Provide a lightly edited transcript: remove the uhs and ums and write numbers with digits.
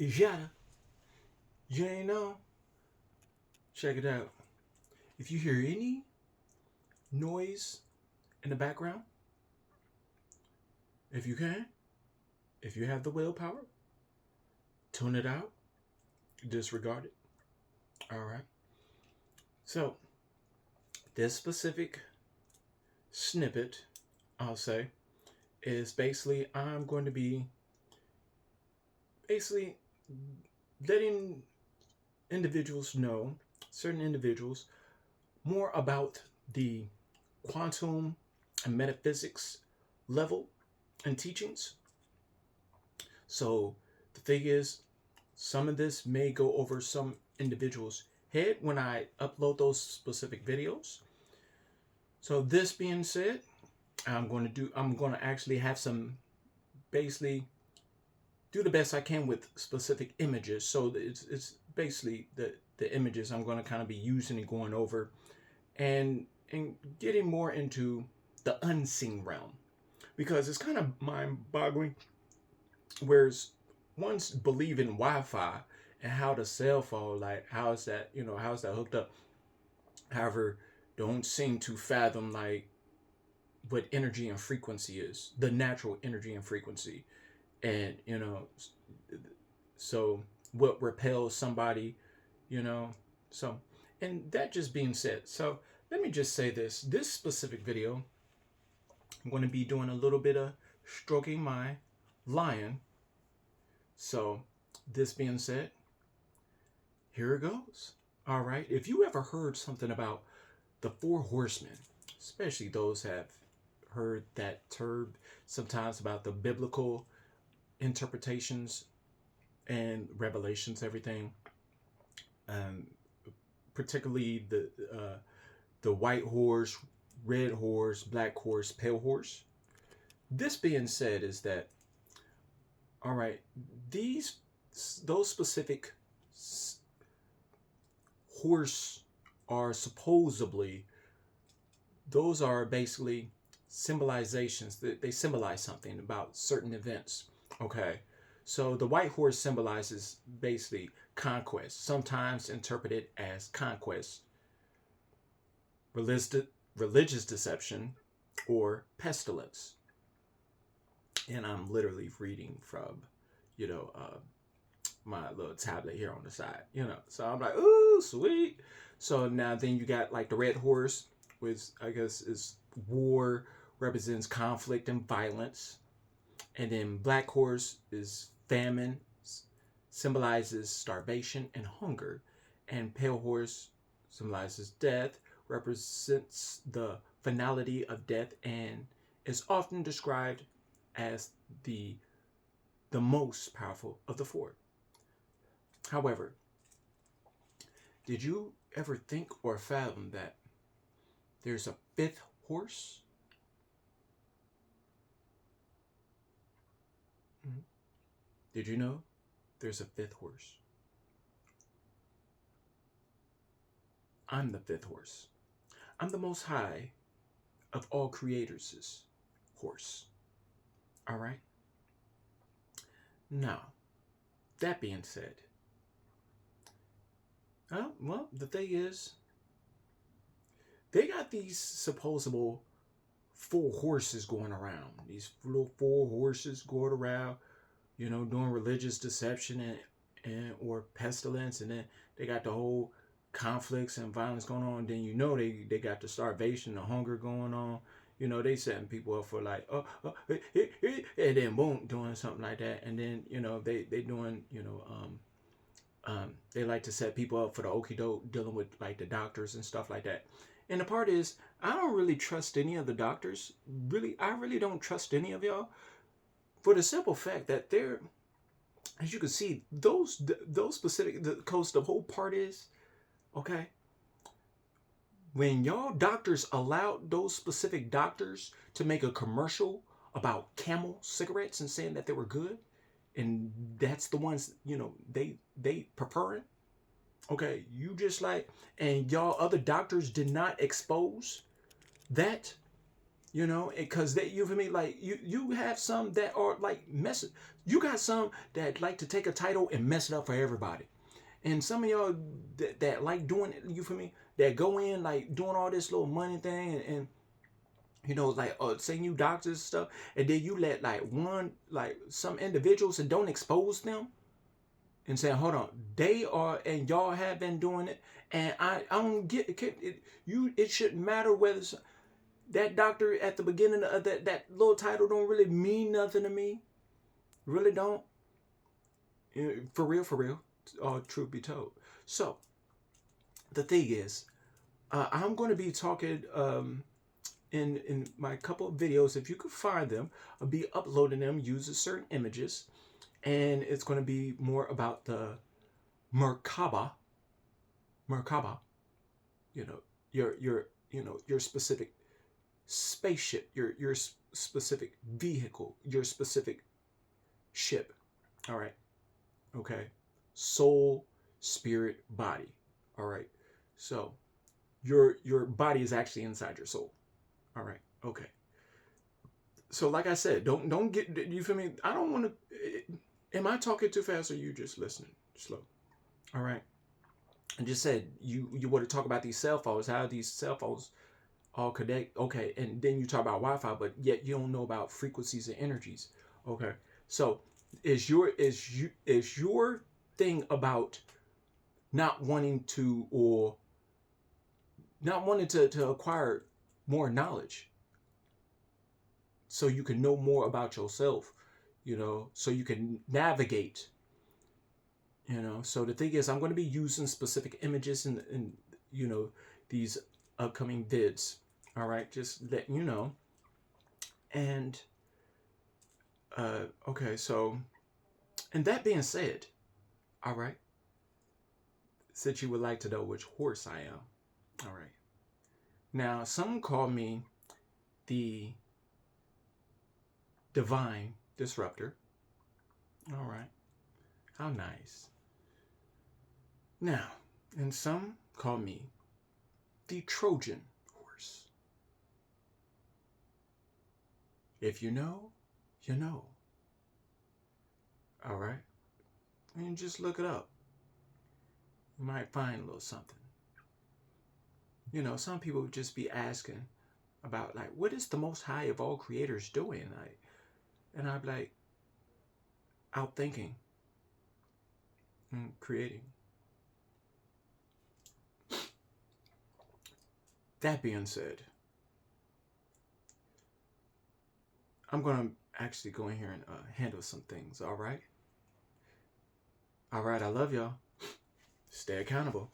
Yotta, you ain't know? Check it out. If you hear any noise in the background, if you can, if you have the willpower, tune it out, disregard it. All right. So, this specific snippet, I'll say, is basically I'm going to be basically letting individuals know, certain individuals, more about the quantum and metaphysics level and teachings. So the thing is, some of this may go over some individuals' head when I upload those specific videos. So this being said, I'm going to actually have some basically do the best I can with specific images. So it's basically the images I'm going to kind of be using and going over and getting more into the unseen realm because it's kind of mind-boggling. Whereas once believe in Wi-Fi and how the cell phone, like how is that hooked up? However, don't seem to fathom like what energy and frequency is, the natural energy and frequency, and so what repels somebody, you know. So, and that just being said, so let me just say this specific video, I'm going to be doing a little bit of stroking my lion. So, this being said, here it goes. All right. If you ever heard something about the four horsemen, especially those have heard that term sometimes about the biblical interpretations and revelations, everything, um, particularly the white horse, red horse, black horse, pale horse. This being said, is that all right? These those specific horse are supposedly those are basically symbolizations that they symbolize something about certain events. Okay, so the white horse symbolizes basically conquest, sometimes interpreted as conquest, religious deception, or pestilence. And I'm literally reading from, you know, my little tablet here on the side, So I'm like, ooh, sweet. So now then you got like the red horse, which I guess is war, represents conflict and violence. And then black horse is famine, symbolizes starvation and hunger. And pale horse symbolizes death, represents the finality of death, and is often described as the most powerful of the four. However, did you ever think or fathom that there's a fifth horse? Mm-hmm. Did you know there's a fifth horse? I'm the fifth horse. I'm the most high of all creators' horse. All right? Now, that being said, well, the thing is, they got these supposable four horses going around. These little four horses going around, doing religious deception and or pestilence, and then they got the whole conflicts and violence going on. Then they got the starvation, the hunger going on. They setting people up for like and then boom, doing something like that, and then they doing they like to set people up for the okie doke, dealing with like the doctors and stuff like that. And the part is, I don't really trust any of the doctors. Really, I really don't trust any of y'all, for the simple fact that they're, as you can see, those specific the coast the whole part is, okay. When y'all doctors allowed those specific doctors to make a commercial about Camel cigarettes and saying that they were good, and that's the ones they preferring. Okay, you just like, and y'all other doctors did not expose that. You know, because they, you feel me, like you have some that are like mess. You got some that like to take a title and mess it up for everybody, and some of y'all that like doing it. You feel me? That go in like doing all this little money thing and you know, like saying you doctors and stuff, and then you let like one like some individuals and don't expose them and saying, hold on, they are and y'all have been doing it, and I don't get it. You it shouldn't matter whether that doctor at the beginning of that little title don't really mean nothing to me. Really don't. For real, for real. Truth be told. So the thing is, I'm going to be talking in my couple of videos. If you could find them, I'll be uploading them using certain images, and it's going to be more about the Merkaba. Merkaba. You know your specific spaceship, your specific vehicle, your specific ship. All right. Okay. Soul, spirit, body. All right. So your body is actually inside your soul. All right. Okay. So like I said, don't get you feel me? I don't want to. Am I talking too fast or you just listening slow? All right. I just said you want to talk about these cell phones, how these cell phones all connect. Okay, and then you talk about Wi-Fi, but yet you don't know about frequencies and energies. Okay, so is your thing about not wanting to or not wanting to acquire more knowledge so you can know more about yourself, you know, so you can navigate, you know. So the thing is, I'm going to be using specific images in you know these upcoming vids. All right, just letting you know. And okay, so and that being said, all right, since you would like to know which horse I am, all right. Now, some call me the divine disruptor. All right, how nice. Now, and some call me the Trojan horse. If you know, you know. All right, and just look it up. You might find a little something. You know, some people would just be asking about like, what is the Most High of all creators doing? Like, and I'd be like, out thinking and creating. That being said, I'm gonna actually go in here and handle some things. All right. All right. I love y'all. Stay accountable.